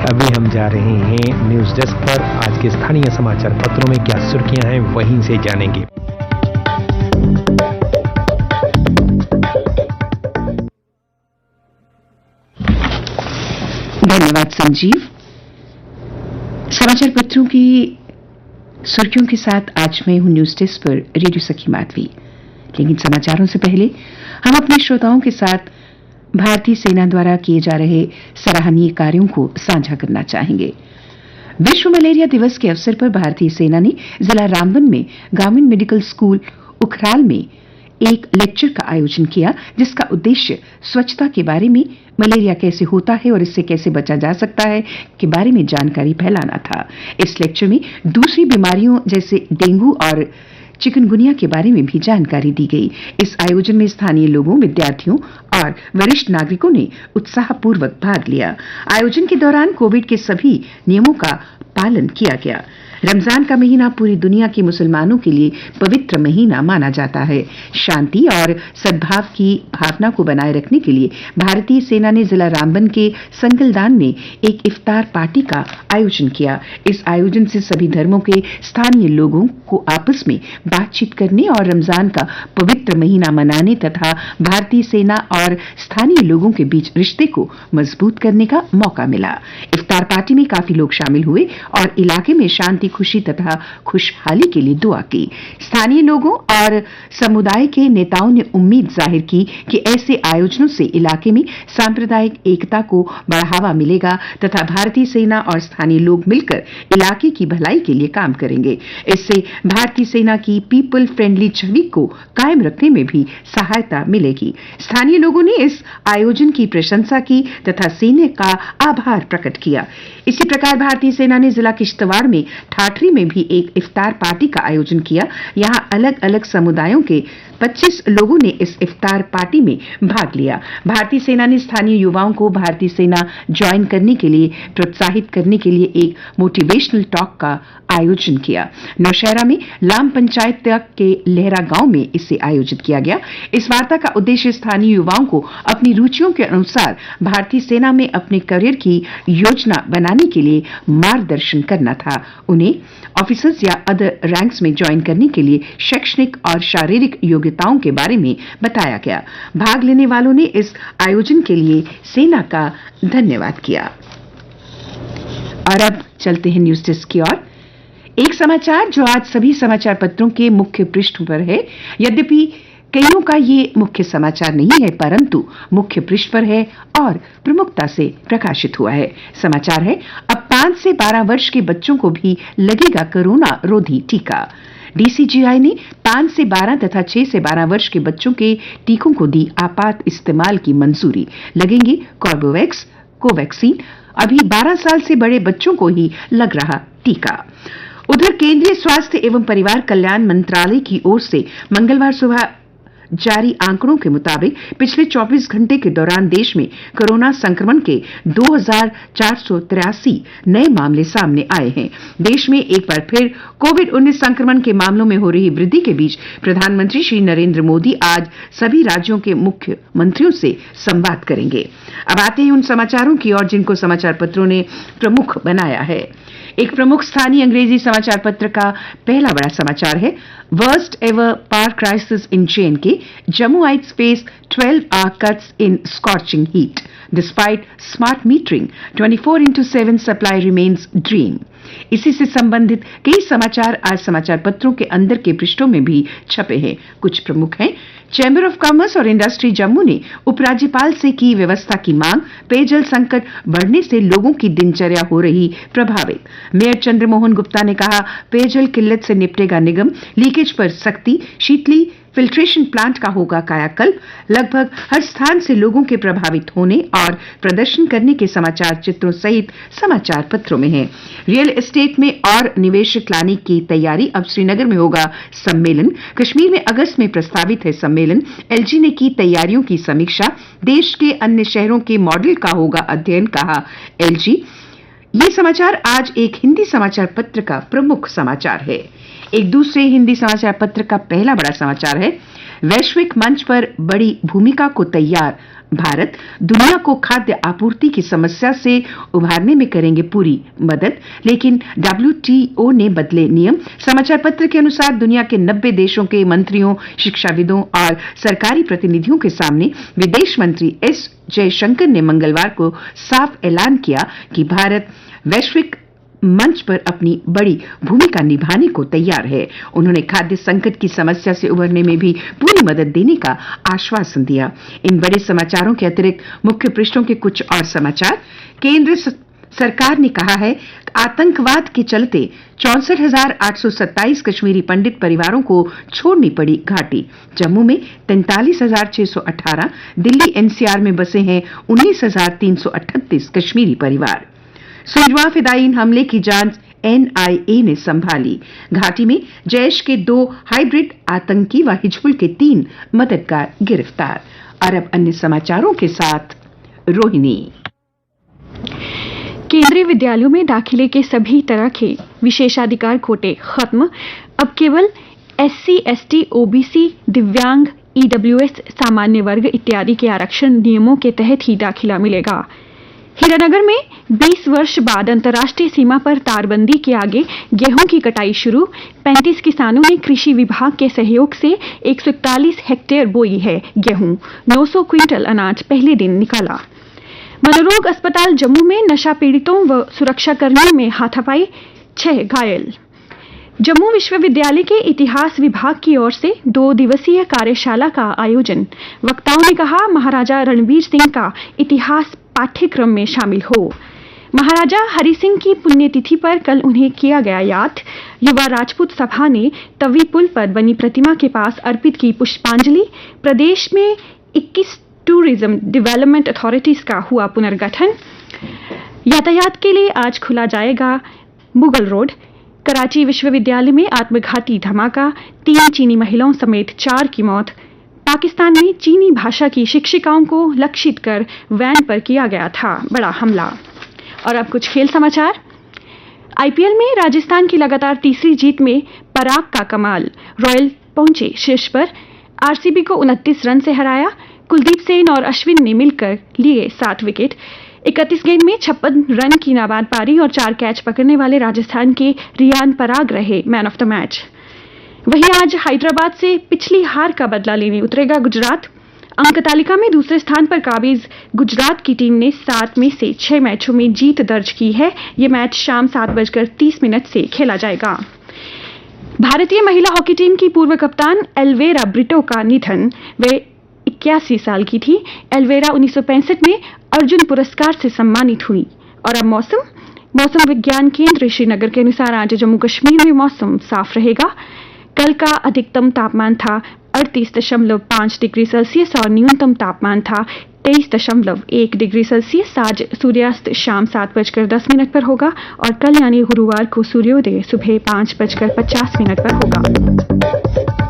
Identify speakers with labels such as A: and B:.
A: अभी हम जा रहे हैं न्यूज डेस्क पर। आज के स्थानीय समाचार पत्रों में क्या सुर्खियां हैं वहीं से जानेंगे।
B: धन्यवाद संजीव। समाचार पत्रों की सुर्खियों के साथ आज मैं हूं न्यूज डेस्क पर रेडियो सखी माधवी। लेकिन समाचारों से पहले हम अपने श्रोताओं के साथ भारतीय सेना द्वारा किए जा रहे सराहनीय कार्यों को साझा करना चाहेंगे। विश्व मलेरिया दिवस के अवसर पर भारतीय सेना ने जिला रामबन में गवर्नमेंट मेडिकल स्कूल उखराल में एक लेक्चर का आयोजन किया, जिसका उद्देश्य स्वच्छता के बारे में, मलेरिया कैसे होता है और इससे कैसे बचा जा सकता है के बारे में जानकारी फैलाना था। इस लेक्चर में दूसरी बीमारियों जैसे डेंगू और चिकनगुनिया के बारे में भी जानकारी दी गई। इस आयोजन में स्थानीय लोगों, विद्यार्थियों और वरिष्ठ नागरिकों ने उत्साहपूर्वक भाग लिया। आयोजन के दौरान कोविड के सभी नियमों का पालन किया गया। रमजान का महीना पूरी दुनिया के मुसलमानों के लिए पवित्र महीना माना जाता है। शांति और सद्भाव की भावना को बनाए रखने के लिए भारतीय सेना ने जिला रामबन के संगलदान में एक इफ्तार पार्टी का आयोजन किया। इस आयोजन से सभी धर्मों के स्थानीय लोगों को आपस में बातचीत करने और रमजान का पवित्र महीना मनाने तथा भारतीय सेना और स्थानीय लोगों के बीच रिश्ते को मजबूत करने का मौका मिला। इफ्तार पार्टी में काफी लोग शामिल हुए और इलाके में शांति, खुशी तथा खुशहाली के लिए दुआ की। स्थानीय लोगों और समुदाय के नेताओं ने उम्मीद जाहिर की कि ऐसे आयोजनों से इलाके में सांप्रदायिक एकता को बढ़ावा मिलेगा तथा भारतीय सेना और स्थानीय लोग मिलकर इलाके की भलाई के लिए काम करेंगे। इससे भारतीय सेना की पीपल फ्रेंडली छवि को कायम रखने में भी सहायता मिलेगी। स्थानीय लोगों ने इस आयोजन की प्रशंसा की तथा सेना का आभार प्रकट किया। इसी प्रकार भारतीय सेना ने जिला किश्तवाड़ में ठाठरी में भी एक इफ्तार पार्टी का आयोजन किया। यहां अलग अलग समुदायों के 25 लोगों ने इस इफ्तार पार्टी में भाग लिया। भारतीय सेना ने स्थानीय युवाओं को भारतीय सेना ज्वाइन करने के लिए प्रोत्साहित करने के लिए एक मोटिवेशनल टॉक का आयोजन किया। नौशहरा में लाम पंचायत के लहरा गांव में इसे आयोजित किया गया। इस वार्ता का उद्देश्य स्थानीय युवाओं को अपनी रुचियों के अनुसार भारतीय सेना में अपने करियर की योजना बनाने के लिए मार्गदर्शन करना था। उन्हें ऑफिसर्स या अदर रैंक्स में ज्वाइन करने के लिए शैक्षणिक और शारीरिक योग्यताओं के बारे में बताया गया। भाग लेने वालों ने इस आयोजन के लिए सेना का धन्यवाद किया। और अब चलते हैं न्यूज डेस्क की ओर। एक समाचार जो आज सभी समाचार पत्रों के मुख्य पृष्ठ पर है। यद्यपि कईयों का ये मुख्य समाचार नहीं है, परंतु मुख्य पृष्ठ पर है और प्रमुखता से प्रकाशित हुआ है। समाचार है, अब 5 से 12 वर्ष के बच्चों को भी लगेगा कोरोना रोधी टीका। डीसीजीआई ने 5 से 12 तथा 6 से 12 वर्ष के बच्चों के टीकों को दी आपात इस्तेमाल की मंजूरी। लगेंगे कॉर्बोवैक्स, कोवैक्सीन। अभी 12 साल से बड़े बच्चों को ही लग रहा टीका। उधर केंद्रीय स्वास्थ्य एवं परिवार कल्याण मंत्रालय की ओर से मंगलवार सुबह जारी आंकड़ों के मुताबिक पिछले 24 घंटे के दौरान देश में कोरोना संक्रमण के 2483 नए मामले सामने आए हैं। देश में एक बार फिर कोविड-19 संक्रमण के मामलों में हो रही वृद्धि के बीच प्रधानमंत्री श्री नरेंद्र मोदी आज सभी राज्यों के मुख्यमंत्रियों से संवाद करेंगे। अब आते हैं उन समाचारों की ओर जिनको समाचार पत्रों ने प्रमुख बनाया है। एक प्रमुख स्थानीय अंग्रेजी समाचार पत्र का पहला बड़ा समाचार है, worst ever power crisis in J&K, Jammuites face 12-hour cuts in scorching heat. Despite smart metering, 24/7 supply remains dream. इसी से संबंधित कई समाचार आज समाचार पत्रों के अंदर के पृष्ठों में भी छपे हैं। कुछ प्रमुख हैं। चैंबर ऑफ कॉमर्स और इंडस्ट्री जम्मू ने उपराज्यपाल से की व्यवस्था की मांग। पेयजल संकट बढ़ने से लोगों की दिनचर्या हो रही प्रभावित। मेयर चंद्रमोहन गुप्ता ने कहा, पेयजल किल्लत से निपटेगा निगम, लीकेज पर सख्ती, शीतली फिल्ट्रेशन प्लांट का होगा कायाकल्प। लगभग हर स्थान से लोगों के प्रभावित होने और प्रदर्शन करने के समाचार चित्रों सहित समाचार पत्रों में हैं। रियल एस्टेट में और निवेशक लाने की तैयारी। अब श्रीनगर में होगा सम्मेलन। कश्मीर में अगस्त में प्रस्तावित है सम्मेलन। एलजी ने की तैयारियों की समीक्षा। देश के अन्य शहरों के मॉडल का होगा अध्ययन, कहा एलजी। ये समाचार आज एक हिंदी समाचार पत्र का प्रमुख समाचार है। एक दूसरे हिंदी समाचार पत्र का पहला बड़ा समाचार है, वैश्विक मंच पर बड़ी भूमिका को तैयार भारत दुनिया को खाद्य आपूर्ति की समस्या से उभारने में करेंगे पूरी मदद, लेकिन WTO ने बदले नियम। समाचार पत्र के अनुसार दुनिया के 90 देशों के मंत्रियों, शिक्षाविदों और सरकारी प्रतिनिधियों के सामने विदेश मंत्री एस जयशंकर ने मंगलवार को साफ ऐलान किया कि भारत वैश्विक मंच पर अपनी बड़ी भूमिका निभाने को तैयार है। उन्होंने खाद्य संकट की समस्या से उबरने में भी पूरी मदद देने का आश्वासन दिया। इन बड़े समाचारों के अतिरिक्त मुख्य पृष्ठों के कुछ और समाचार। केंद्र सरकार ने कहा है आतंकवाद के चलते 64,827 कश्मीरी पंडित परिवारों को छोड़नी पड़ी घाटी। जम्मू में 43,618, दिल्ली NCR में बसे हैं 19,338 कश्मीरी परिवार। सुरजवा फिदायीन हमले की जांच NIA ने संभाली। घाटी में जैश के 2 हाइब्रिड आतंकी व हिजबुल के 3 मददगार गिरफ्तार। और अब अन्य समाचारों के साथ रोहिणी।
C: केंद्रीय विद्यालयों में दाखिले के सभी तरह के विशेषाधिकार कोटे खत्म। अब केवल SC, ST, OBC, दिव्यांग, EWS, सामान्य वर्ग इत्यादि के आरक्षण नियमों के तहत ही दाखिला मिलेगा। हीरानगर में 20 वर्ष बाद अंतर्राष्ट्रीय सीमा पर तारबंदी के आगे गेहूं की कटाई शुरू। 35 किसानों ने कृषि विभाग के सहयोग से 141 हेक्टेयर बोई है गेहूं। 900 क्विंटल अनाज पहले दिन निकाला। मनोरोग अस्पताल जम्मू में नशा पीड़ितों व सुरक्षाकर्मियों में हाथापाई, 6 घायल। जम्मू विश्वविद्यालय के इतिहास विभाग की ओर से 2 दिवसीय कार्यशाला का आयोजन। वक्ताओं ने कहा महाराजा रणवीर सिंह का इतिहास पाठ्यक्रम में शामिल हो। महाराजा हरि सिंह की पुण्यतिथि पर कल उन्हें किया गया याद। युवा राजपूत सभा ने तवी पुल पर बनी प्रतिमा के पास अर्पित की पुष्पांजलि। प्रदेश में 21 टूरिज्म डेवलपमेंट अथॉरिटीज का हुआ पुनर्गठन। यातायात के लिए आज खुला जाएगा मुगल रोड। कराची विश्वविद्यालय में आत्मघाती धमाका, 3 चीनी महिलाओं समेत 4 की मौत। पाकिस्तान में चीनी भाषा की शिक्षिकाओं को लक्षित कर वैन पर किया गया था बड़ा हमला। और अब कुछ खेल समाचार। IPL में राजस्थान की लगातार तीसरी जीत में पराग का कमाल। रॉयल पहुंचे शीर्ष पर। RCB को 29 रन से हराया। कुलदीप सेन और अश्विन ने मिलकर लिए 7 विकेट। 31 गेंद में 56 रन की नाबाद पारी और 4 कैच पकड़ने वाले राजस्थान के रियान पराग रहे मैन ऑफ द मैच। वहीं आज हैदराबाद से पिछली हार का बदला लेने उतरेगा गुजरात। अंक तालिका में दूसरे स्थान पर काबिज गुजरात की टीम ने 7 में से 6 मैचों में जीत दर्ज की है। ये मैच शाम 7:30 से खेला जाएगा। भारतीय महिला हॉकी टीम की पूर्व कप्तान एल्वेरा ब्रिटो का निधन। वे 81 साल की थी। एल्वेरा 1965 में अर्जुन पुरस्कार से सम्मानित हुई। और अब मौसम विज्ञान केंद्र श्रीनगर के अनुसार आज जम्मू कश्मीर में मौसम साफ रहेगा। कल का अधिकतम तापमान था 38.5 डिग्री सेल्सियस और न्यूनतम तापमान था 23.1 डिग्री सेल्सियस। आज सूर्यास्त शाम 7:10 पर होगा और कल यानी गुरुवार को सूर्योदय सुबह 5:50 पर होगा।